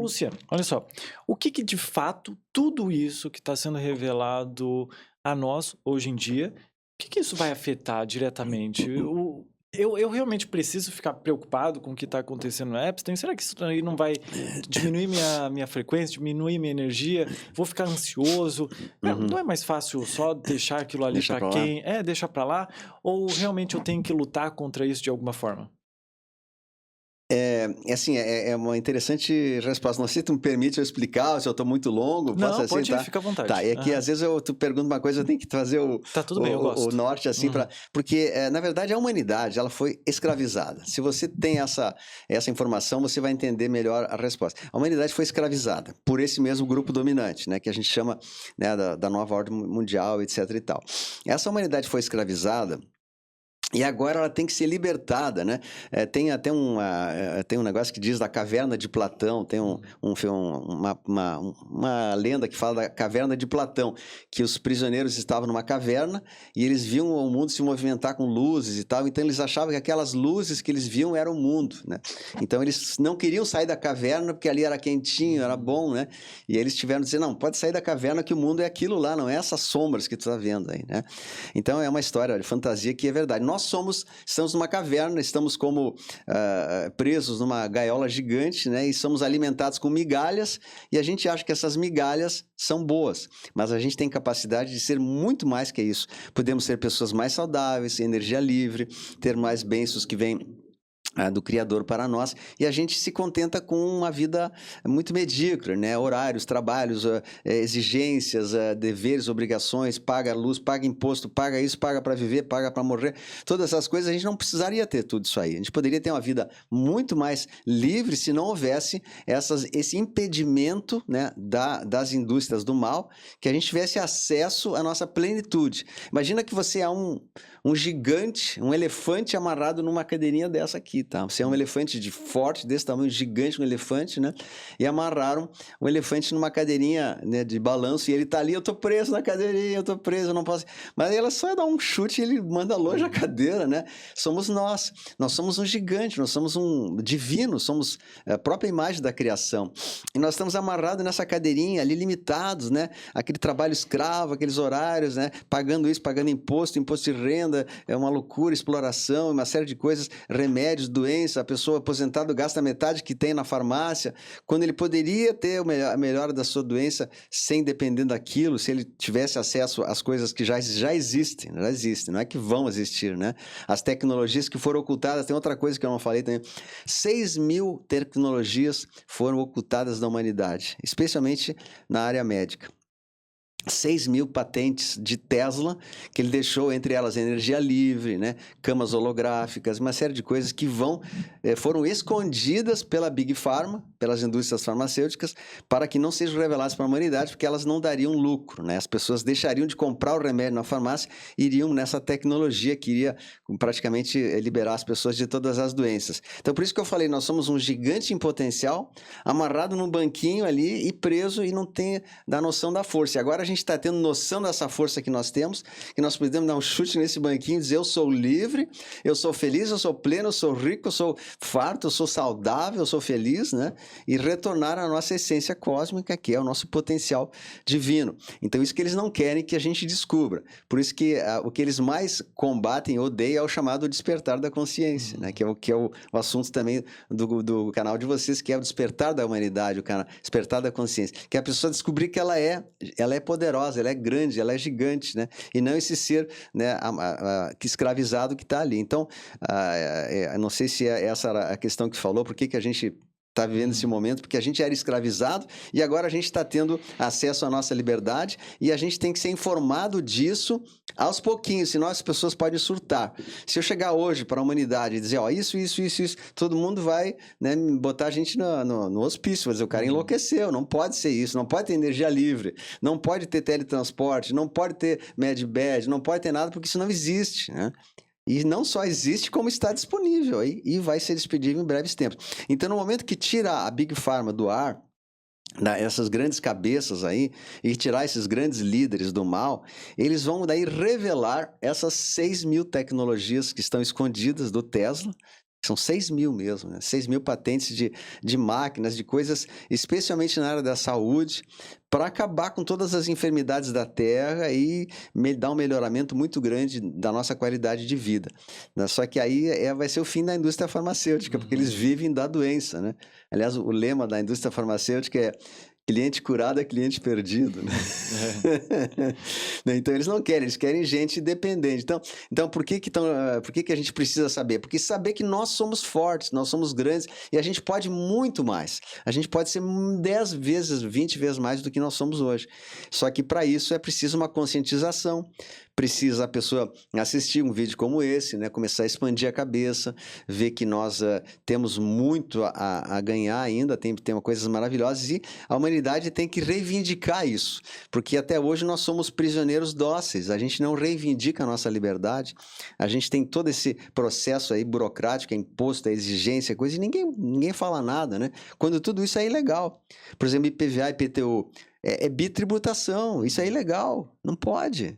Luciano, olha só, o que que de fato tudo isso que está sendo revelado a nós hoje em dia, o que que isso vai afetar diretamente? Eu realmente preciso ficar preocupado com o que está acontecendo no Epstein? Será que isso aí não vai diminuir minha frequência, diminuir minha energia? Vou ficar ansioso? Uhum. Não é mais fácil só deixar aquilo ali Deixa para pra lá. quem... deixar para lá? Ou realmente eu tenho que lutar contra isso de alguma forma? É assim, é uma interessante resposta. Não sei se tu me permite eu explicar, ou se eu estou muito longo, posso Não, assim, pode ir, tá? fica à Tá, vontade. é que Aham. às vezes tu pergunta uma coisa, eu tenho que trazer o Tá tudo bem, eu o gosto. norte, assim, Uhum. porque, na verdade, a humanidade, ela foi escravizada. Se você tem essa informação, você vai entender melhor a resposta. A humanidade foi escravizada por esse mesmo grupo dominante, né, que a gente chama, né, da nova ordem mundial, etc e tal. Essa humanidade foi escravizada e agora ela tem que ser libertada, né? Tem até tem um negócio que diz da caverna de Platão, tem uma lenda que fala da caverna de Platão, que os prisioneiros estavam numa caverna e eles viam o mundo se movimentar com luzes e tal, então eles achavam que aquelas luzes que eles viam eram o mundo, né? Então eles não queriam sair da caverna porque ali era quentinho, era bom, né? E eles tiveram que dizer, não, pode sair da caverna que o mundo é aquilo lá, não é essas sombras que tu está vendo aí, né? Então é uma história de fantasia que é verdade. Nós estamos numa caverna, estamos como presos numa gaiola gigante, né? E somos alimentados com migalhas e a gente acha que essas migalhas são boas, mas a gente tem capacidade de ser muito mais que isso. Podemos ser pessoas mais saudáveis, energia livre, ter mais bênçãos que vêm do Criador para nós, e a gente se contenta com uma vida muito medíocre, né? Horários, trabalhos, exigências, deveres, obrigações, paga luz, paga imposto, paga isso, paga para viver, paga para morrer. Todas essas coisas a gente não precisaria ter tudo isso aí. A gente poderia ter uma vida muito mais livre se não houvesse esse impedimento, né, das indústrias do mal, que a gente tivesse acesso à nossa plenitude. Imagina que você é um gigante, um elefante amarrado numa cadeirinha dessa aqui, tá? Você é um elefante forte, desse tamanho, gigante, um elefante, né? E amarraram o elefante numa cadeirinha, né, de balanço, e ele tá ali, eu tô preso na cadeirinha, eu tô preso, eu não posso... Mas ela só dá um chute e ele manda longe a cadeira, né? Somos nós somos um gigante, nós somos um divino, somos a própria imagem da criação. E nós estamos amarrados nessa cadeirinha ali, limitados, né? Aquele trabalho escravo, aqueles horários, né? Pagando isso, pagando imposto de renda, é uma loucura, exploração, uma série de coisas, remédios, doença, a pessoa aposentada gasta metade que tem na farmácia, quando ele poderia ter a melhora da sua doença sem depender daquilo, se ele tivesse acesso às coisas que já existem, não é que vão existir, né? As tecnologias que foram ocultadas, tem outra coisa que eu não falei também, 6.000 tecnologias foram ocultadas da humanidade, especialmente na área médica. 6.000 patentes de Tesla, que ele deixou, entre elas energia livre, né? Camas holográficas, uma série de coisas que foram escondidas pela Big Pharma, pelas indústrias farmacêuticas, para que não sejam reveladas para a humanidade, porque elas não dariam lucro, né? As pessoas deixariam de comprar o remédio na farmácia e iriam nessa tecnologia que iria praticamente liberar as pessoas de todas as doenças. Então, por isso que eu falei, nós somos um gigante em potencial, amarrado num banquinho ali e preso e não tem da noção da força. E agora a gente está tendo noção dessa força que nós temos, que nós podemos dar um chute nesse banquinho e dizer, eu sou livre, eu sou feliz, eu sou pleno, eu sou rico, eu sou farto, eu sou saudável, eu sou feliz, né? E retornar à nossa essência cósmica, que é o nosso potencial divino. Então, isso que eles não querem que a gente descubra. Por isso que o que eles mais combatem, odeiam, é o chamado despertar da consciência, né? Que é o assunto também do canal de vocês, que é o despertar da humanidade, o canal, despertar da consciência. Que é a pessoa descobrir que ela é poderosa, ela é grande, ela é gigante, né? E não esse ser, né, que escravizado que está ali. Então, não sei se essa era a questão que falou, por que a gente está vivendo esse momento, porque a gente era escravizado e agora a gente está tendo acesso à nossa liberdade e a gente tem que ser informado disso aos pouquinhos, senão as pessoas podem surtar. Se eu chegar hoje para a humanidade e dizer, ó, isso, todo mundo vai, né, botar a gente no hospício, vai dizer, o cara enlouqueceu, não pode ser isso, não pode ter energia livre, não pode ter teletransporte, não pode ter medbed, não pode ter nada, porque isso não existe, né? E não só existe, como está disponível aí, e vai ser disponível em breves tempos. Então, no momento que tira a Big Pharma do ar, essas grandes cabeças aí, e tirar esses grandes líderes do mal, eles vão daí revelar essas 6.000 tecnologias que estão escondidas do Tesla, São 6 mil mesmo, né? 6 mil patentes de máquinas, de coisas, especialmente na área da saúde, para acabar com todas as enfermidades da Terra e dar um melhoramento muito grande da nossa qualidade de vida, né? Só que aí vai ser o fim da indústria farmacêutica, porque eles vivem da doença, né? Aliás, o lema da indústria farmacêutica é cliente curado é cliente perdido, né? Então eles não querem, eles querem gente dependente. Então por que a gente precisa saber? Porque saber que nós somos fortes, nós somos grandes e a gente pode muito mais. A gente pode ser 10 vezes, 20 vezes mais do que nós somos hoje. Só que para isso é preciso uma conscientização. Precisa a pessoa assistir um vídeo como esse, né? Começar a expandir a cabeça, ver que nós temos muito a ganhar ainda, tem coisas maravilhosas e a humanidade tem que reivindicar isso, porque até hoje nós somos prisioneiros dóceis, a gente não reivindica a nossa liberdade, a gente tem todo esse processo aí burocrático, é imposto, é exigência, coisa, e ninguém fala nada, né? Quando tudo isso é ilegal. Por exemplo, IPVA e IPTU, é bitributação, isso é ilegal, não pode.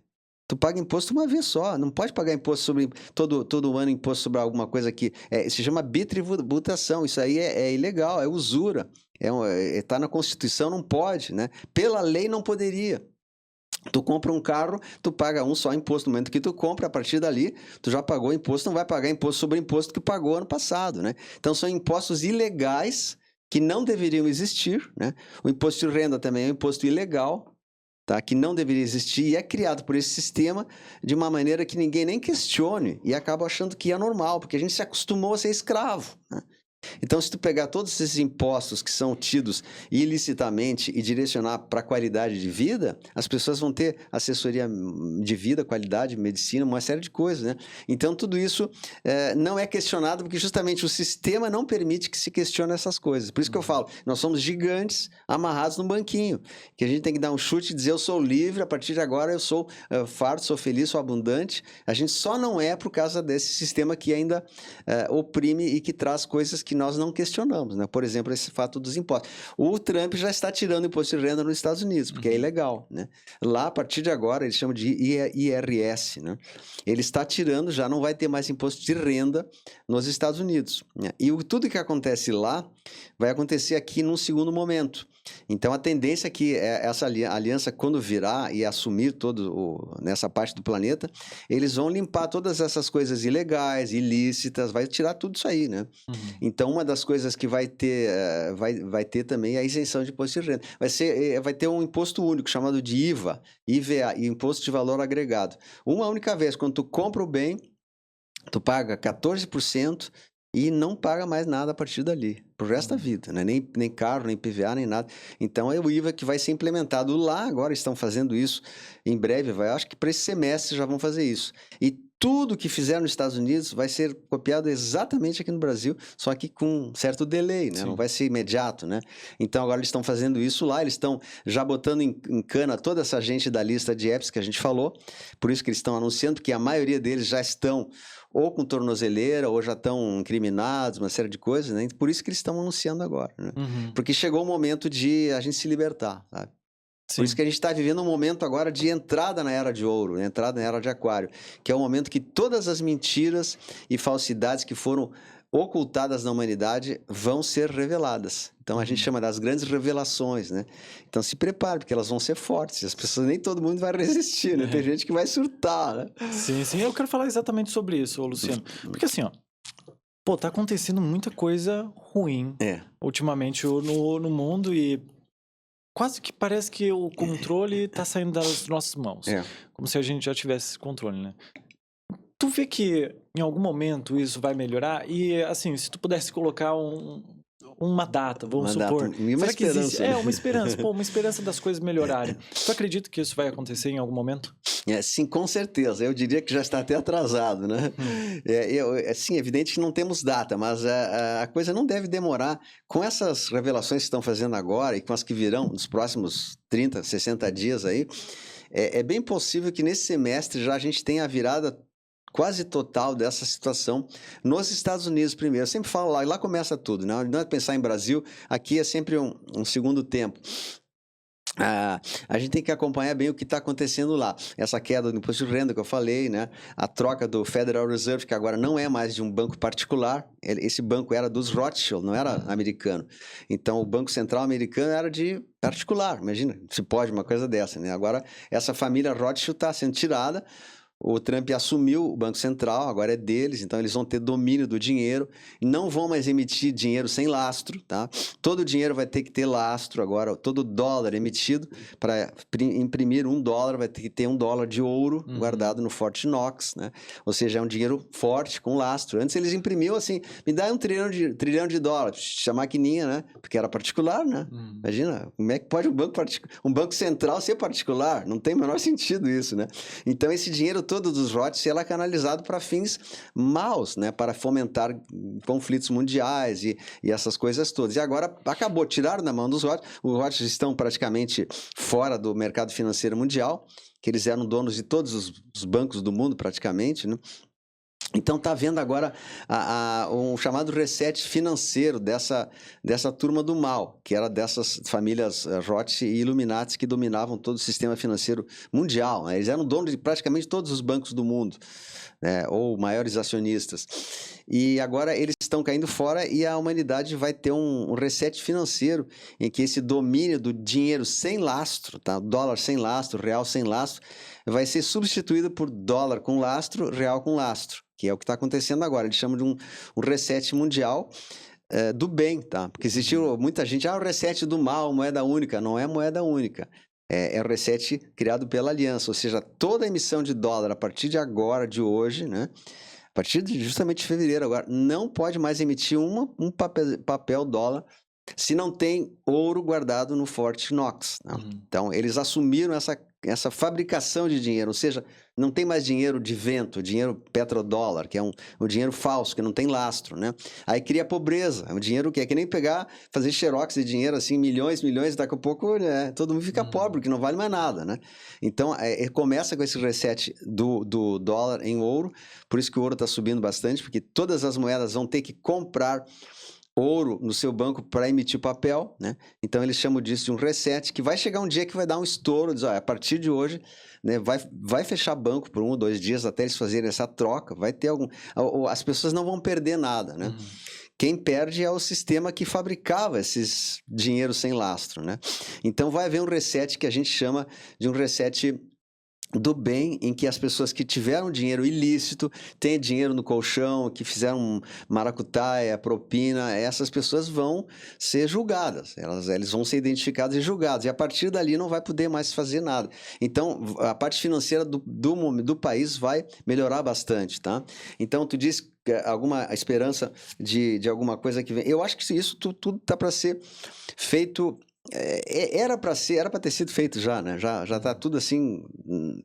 Tu paga imposto uma vez só, não pode pagar imposto sobre todo ano, imposto sobre alguma coisa que se chama bitributação, isso aí é ilegal, é usura, tá na Constituição, não pode, né? Pela lei não poderia. Tu compra um carro, tu paga um só imposto no momento que tu compra, a partir dali tu já pagou imposto, não vai pagar imposto sobre imposto que pagou ano passado, né? Então são impostos ilegais que não deveriam existir, né? O imposto de renda também é um imposto ilegal, tá? Que não deveria existir e é criado por esse sistema de uma maneira que ninguém nem questione e acaba achando que é normal, porque a gente se acostumou a ser escravo, né? Então, se tu pegar todos esses impostos que são tidos ilicitamente e direcionar para a qualidade de vida, as pessoas vão ter assessoria de vida, qualidade, medicina, uma série de coisas, né? Então, tudo isso não é questionado porque justamente o sistema não permite que se questione essas coisas. Por isso que eu falo, nós somos gigantes amarrados num banquinho, que a gente tem que dar um chute e dizer eu sou livre, a partir de agora eu sou farto, sou feliz, sou abundante. A gente só não é por causa desse sistema que ainda oprime e que traz coisas que nós não questionamos, né? Por exemplo, esse fato dos impostos. O Trump já está tirando imposto de renda nos Estados Unidos, porque é ilegal, né? Lá, a partir de agora, eles chamam de IRS, né? Ele está tirando, já não vai ter mais imposto de renda nos Estados Unidos, né? E tudo que acontece lá vai acontecer aqui num segundo momento. Então, a tendência é que essa aliança, quando virar e assumir nessa parte do planeta, eles vão limpar todas essas coisas ilegais, ilícitas, vai tirar tudo isso aí, né? Então, uma das coisas que vai ter também é a isenção de imposto de renda. Vai ter um imposto único, chamado de IVA, IVA, Imposto de Valor Agregado. Uma única vez, quando tu compra o bem, tu paga 14%, e não paga mais nada a partir dali, pro resto da vida, né? Nem carro, nem PVA, nem nada. Então é o IVA que vai ser implementado lá, agora estão fazendo isso, em breve, acho que para esse semestre já vão fazer isso. E tudo que fizeram nos Estados Unidos vai ser copiado exatamente aqui no Brasil, só que com certo delay, né? Não vai ser imediato, né? Então agora eles estão fazendo isso lá, eles estão já botando em cana toda essa gente da lista de apps que a gente falou, por isso que eles estão anunciando, porque a maioria deles já estão ou com tornozeleira, ou já estão incriminados, uma série de coisas, né? Por isso que eles estão anunciando agora, né? Porque chegou o momento de a gente se libertar, sabe? Por isso que a gente está vivendo um momento agora de entrada na Era de Ouro, né? Entrada na Era de Aquário, que é o momento que todas as mentiras e falsidades que foram ocultadas na humanidade vão ser reveladas. Então a gente chama das grandes revelações, né? Então se prepare, porque elas vão ser fortes. As pessoas, nem todo mundo vai resistir, né? Tem gente que vai surtar, né? Sim, eu quero falar exatamente sobre isso, Luciano. Porque assim, ó, pô, tá acontecendo muita coisa ruim ultimamente no mundo e quase que parece que o controle tá saindo das nossas mãos. Como se a gente já tivesse esse controle, né? Tu vê que em algum momento isso vai melhorar? E assim, se tu pudesse colocar uma data, vamos supor. Será que existe? Uma esperança. Pô, uma esperança das coisas melhorarem. Tu acredita que isso vai acontecer em algum momento? Sim, com certeza. Eu diria que já está até atrasado, né? Sim, é evidente que não temos data, mas a coisa não deve demorar. Com essas revelações que estão fazendo agora e com as que virão nos próximos 30, 60 dias aí, é bem possível que nesse semestre já a gente tenha a virada quase total dessa situação nos Estados Unidos primeiro. Eu sempre falo lá começa tudo, né? Não é pensar em Brasil, aqui é sempre um segundo tempo. A gente tem que acompanhar bem o que está acontecendo lá. Essa queda do imposto de renda que eu falei, né? A troca do Federal Reserve, que agora não é mais de um banco particular. Esse banco era dos Rothschild, não era americano. Então, o Banco Central americano era de particular. Imagina, se pode uma coisa dessa, né? Agora, essa família Rothschild está sendo tirada. O Trump assumiu o Banco Central, agora é deles, então eles vão ter domínio do dinheiro, não vão mais emitir dinheiro sem lastro, tá? Todo o dinheiro vai ter que ter lastro agora, todo dólar emitido para imprimir $1 vai ter que ter $1 de ouro guardado no Fort Knox, né? Ou seja, é um dinheiro forte com lastro. Antes eles imprimiam assim, me dá um trilhão de dólares, a maquininha, né? Porque era particular, né? Imagina, como é que pode um banco central ser particular? Não tem o menor sentido isso, né? Então esse dinheiro todo dos Rothschild ela é canalizado para fins maus, né, para fomentar conflitos mundiais e essas coisas todas. E agora acabou, tiraram da mão dos Rothschild. Os Rothschild estão praticamente fora do mercado financeiro mundial, que eles eram donos de todos os bancos do mundo praticamente, né? Então está havendo agora um chamado reset financeiro dessa turma do mal, que era dessas famílias Rothschild e Illuminati que dominavam todo o sistema financeiro mundial, né? Eles eram donos de praticamente todos os bancos do mundo, né? Ou maiores acionistas. E agora eles estão caindo fora e a humanidade vai ter um reset financeiro em que esse domínio do dinheiro sem lastro, tá? Dólar sem lastro, real sem lastro, vai ser substituído por dólar com lastro, real com lastro, que é o que está acontecendo agora. Eles chamam de um reset mundial do bem, tá? Porque existiu muita gente, o reset do mal, moeda única. Não é moeda única. É o reset criado pela aliança, ou seja, toda emissão de dólar a partir de agora, de hoje, né? A partir de justamente de fevereiro agora, não pode mais emitir um papel dólar se não tem ouro guardado no Fort Knox, né? Então, eles assumiram essa fabricação de dinheiro, ou seja, não tem mais dinheiro de vento, dinheiro petrodólar, que é um dinheiro falso, que não tem lastro, né? Aí cria pobreza, é um dinheiro que é que nem fazer xerox de dinheiro assim, milhões, daqui a pouco todo mundo fica pobre, que não vale mais nada, né? Então, começa com esse reset do dólar em ouro, por isso que o ouro está subindo bastante, porque todas as moedas vão ter que comprar ouro no seu banco para emitir papel, né? Então eles chamam disso de um reset, que vai chegar um dia que vai dar um estouro, diz, a partir de hoje, né, vai fechar banco por 1 ou 2 dias até eles fazerem essa troca, vai ter as pessoas não vão perder nada, né? Quem perde é o sistema que fabricava esses dinheiros sem lastro, né? Então vai haver um reset que a gente chama de um reset do bem, em que as pessoas que tiveram dinheiro ilícito, têm dinheiro no colchão, que fizeram maracutaia, propina, essas pessoas vão ser julgadas, eles vão ser identificadas e julgadas, e a partir dali não vai poder mais fazer nada. Então, a parte financeira do país vai melhorar bastante, tá? Então, tu diz alguma esperança de alguma coisa que vem. Eu acho que isso tudo está para ser feito. Era para ter sido feito já, né? Já está tudo assim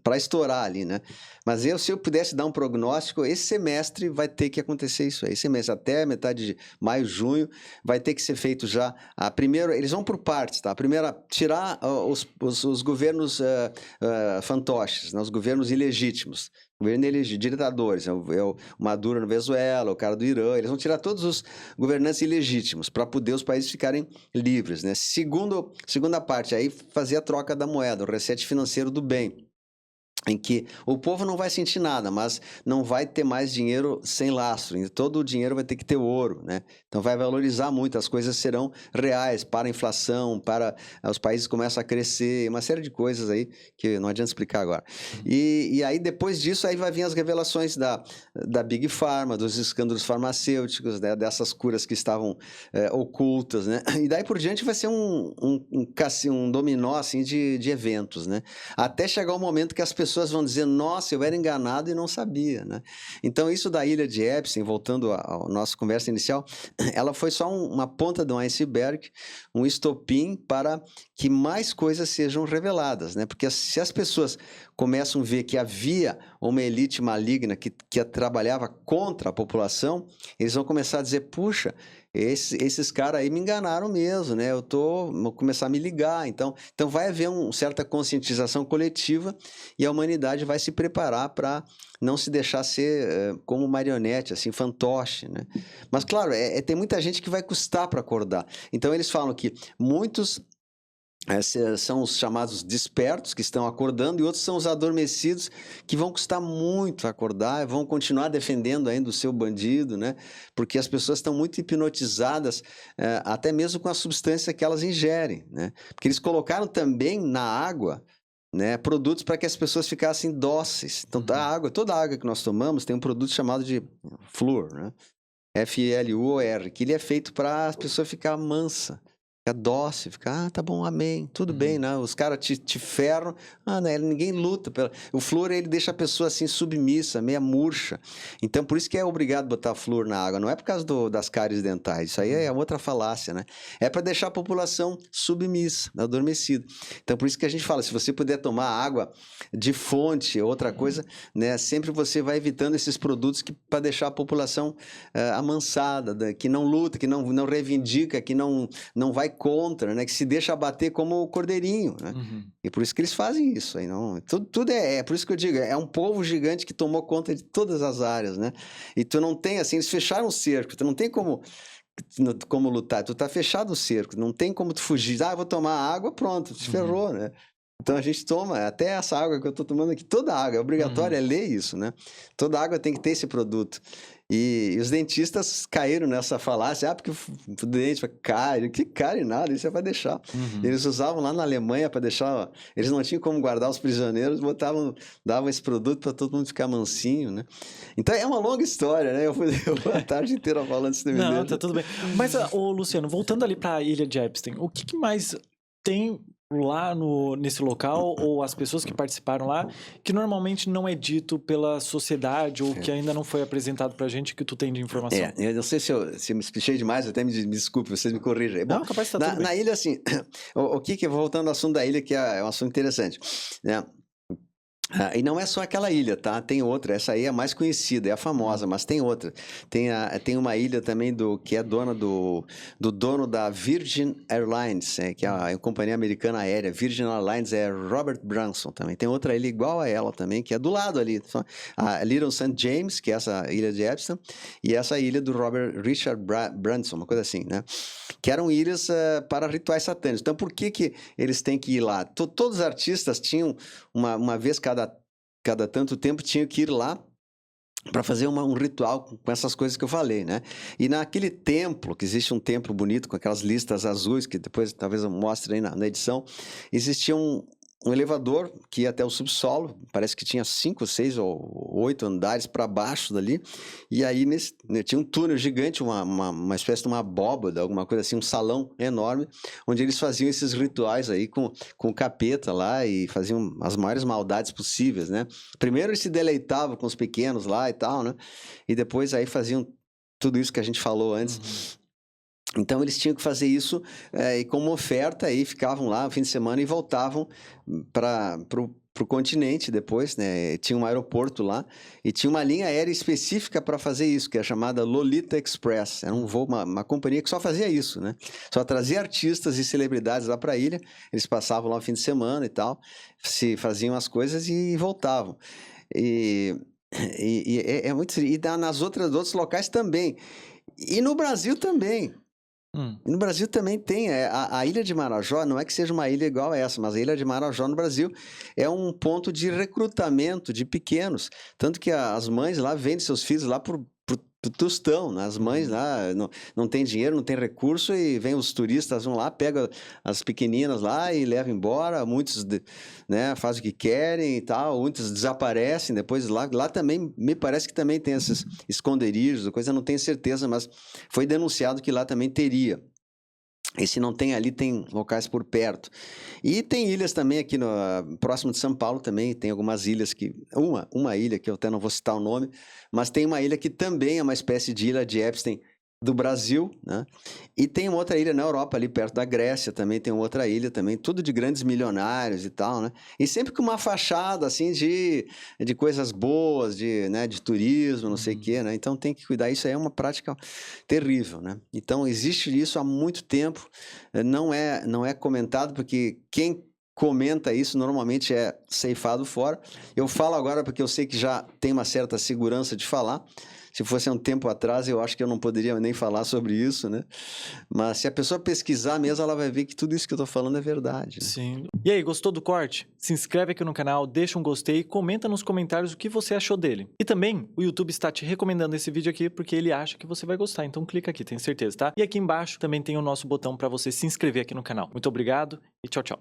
para estourar ali, né? Mas se eu pudesse dar um prognóstico, esse semestre vai ter que acontecer isso aí. Esse semestre, até metade de maio, junho, vai ter que ser feito já. Primeiro, eles vão por partes, tá? Primeiro, tirar os governos fantoches, né? Os governos ilegítimos. Governo de ditadores, o Maduro na Venezuela, o cara do Irã, eles vão tirar todos os governantes ilegítimos para poder os países ficarem livres, né? Segunda parte, aí fazer a troca da moeda, o reset financeiro do bem, em que o povo não vai sentir nada, mas não vai ter mais dinheiro sem lastro, todo o dinheiro vai ter que ter ouro, né? Então vai valorizar muito, as coisas serão reais para a inflação, para os países começam a crescer, uma série de coisas aí que não adianta explicar agora. E aí depois disso aí vai vir as revelações da Big Pharma, dos escândalos farmacêuticos, né? Dessas curas que estavam ocultas, né? E daí por diante vai ser um dominó assim de eventos, né? Até chegar o momento que as pessoas vão dizer, nossa, eu era enganado e não sabia, né? Então, isso da ilha de Epstein, voltando à nossa conversa inicial, ela foi só uma ponta de um iceberg, um estopim para que mais coisas sejam reveladas, né? Porque se as pessoas começam a ver que havia uma elite maligna que trabalhava contra a população, eles vão começar a dizer, puxa, esses caras aí me enganaram mesmo, né? Vou começar a me ligar. Então vai haver uma certa conscientização coletiva e a humanidade vai se preparar para não se deixar ser como marionete, assim, fantoche, né? Mas, claro, tem muita gente que vai custar para acordar. Então, eles falam que muitos São os chamados despertos, que estão acordando, e outros são os adormecidos, que vão custar muito acordar, vão continuar defendendo ainda o seu bandido, né? Porque as pessoas estão muito hipnotizadas, até mesmo com a substância que elas ingerem, né? Porque eles colocaram também na água, né, produtos para que as pessoas ficassem dóceis. Então, toda a água que nós tomamos tem um produto chamado de flúor, né? FLUOR, que ele é feito para a pessoa ficar mansa. Fica dócil, fica, tá bom, amém, tudo bem, né? Os caras te ferram, né? Ninguém luta. O flúor, ele deixa a pessoa assim submissa, meia murcha. Então, por isso que é obrigado a botar flúor na água. Não é por causa das cáries dentais, isso aí é outra falácia, né? É para deixar a população submissa, adormecida. Então, por isso que a gente fala, se você puder tomar água de fonte, outra coisa, né? Sempre você vai evitando esses produtos para deixar a população amansada, que não luta, que não reivindica, que não vai contra, né? Que se deixa abater como o cordeirinho, né? E por isso que eles fazem isso aí, não? Tudo por isso que eu digo, é um povo gigante que tomou conta de todas as áreas, né? E tu não tem, assim, eles fecharam o cerco, tu não tem como lutar, tu tá fechado o cerco, não tem como tu fugir, eu vou tomar água, pronto, te ferrou, né? Então a gente toma, até essa água que eu tô tomando aqui, toda água, é obrigatório, é lei isso, né? Toda água tem que ter esse produto. E os dentistas caíram nessa falácia, porque o dente cai, que cai nada, isso é para deixar. Eles usavam lá na Alemanha para deixar, eles não tinham como guardar os prisioneiros, davam esse produto para todo mundo ficar mansinho, né? Então é uma longa história, né? Eu fui a tarde inteira falando isso. Não, tá tudo bem. Mas, Luciano, voltando ali para a ilha de Epstein, o que mais tem lá nesse local, ou as pessoas que participaram lá, que normalmente não é dito pela sociedade, ou que ainda não foi apresentado pra gente, que tu tem de informação? Eu não sei se eu me expliquei demais, até me desculpe, vocês me corrijam. Bom, não, capaz de tá tudo bem. Na ilha, assim, voltando ao assunto da ilha, que é um assunto interessante, né? E não é só aquela ilha, tá? Tem outra. Essa aí é a mais conhecida, é a famosa, mas tem outra. Tem uma ilha também que é dona do dono da Virgin Airlines, que é a companhia americana aérea. Virgin Airlines é Robert Branson também. Tem outra ilha igual a ela também, que é do lado ali. A Little St. James, que é essa ilha de Epstein, e essa ilha do Richard Branson, uma coisa assim, né? Que eram ilhas para rituais satânicos. Então, por que eles têm que ir lá? Todos os artistas tinham, uma vez cada tanto tempo, tinham que ir lá para fazer um ritual com essas coisas que eu falei, né? E naquele templo, que existe um templo bonito com aquelas listas azuis, que depois talvez eu mostre aí na edição, existia um elevador que ia até o subsolo, parece que tinha 5, 6 ou 8 andares para baixo dali, e aí tinha um túnel gigante, uma espécie de uma abóbada, alguma coisa assim, um salão enorme, onde eles faziam esses rituais aí com o capeta lá e faziam as maiores maldades possíveis, né? Primeiro eles se deleitavam com os pequenos lá e tal, né? E depois aí faziam tudo isso que a gente falou antes. Então eles tinham que fazer isso e como oferta, aí ficavam lá no fim de semana e voltavam para o continente depois, né? Tinha um aeroporto lá e tinha uma linha aérea específica para fazer isso, que é chamada Lolita Express. Era um voo, uma companhia que só fazia isso, né? Só trazia artistas e celebridades lá para a ilha, eles passavam lá no fim de semana e tal, faziam as coisas e voltavam. E é muito... E nos outros locais também. E no Brasil também. No Brasil também tem, a Ilha de Marajó, não é que seja uma ilha igual a essa, mas a Ilha de Marajó no Brasil é um ponto de recrutamento de pequenos, tanto que as mães lá vendem seus filhos lá por tostão, né? As mães lá não tem dinheiro, não tem recurso e vem os turistas, vão lá, pegam as pequeninas lá e levam embora, muitos né, fazem o que querem e tal, muitos desaparecem depois lá também, me parece que também tem esses esconderijos, coisa, não tenho certeza, mas foi denunciado que lá também teria. E se não tem ali, tem locais por perto. E tem ilhas também aqui próximo de São Paulo também, tem algumas ilhas que... Uma ilha que eu até não vou citar o nome, mas tem uma ilha que também é uma espécie de ilha de Epstein do Brasil, né? E tem uma outra ilha na Europa, ali perto da Grécia, também tem outra ilha também, tudo de grandes milionários e tal, né? E sempre com uma fachada, assim, de coisas boas, né, de turismo, não sei o quê, né? Então tem que cuidar, isso aí é uma prática terrível, né? Então existe isso há muito tempo, não é comentado, porque quem comenta isso normalmente é ceifado fora. Eu falo agora porque eu sei que já tem uma certa segurança de falar, Se fosse há um tempo atrás, eu acho que eu não poderia nem falar sobre isso, né? Mas se a pessoa pesquisar mesmo, ela vai ver que tudo isso que eu tô falando é verdade, né? Sim. E aí, gostou do corte? Se inscreve aqui no canal, deixa um gostei e comenta nos comentários o que você achou dele. E também, o YouTube está te recomendando esse vídeo aqui porque ele acha que você vai gostar, então clica aqui, tenho certeza, tá? E aqui embaixo também tem o nosso botão para você se inscrever aqui no canal. Muito obrigado e tchau, tchau.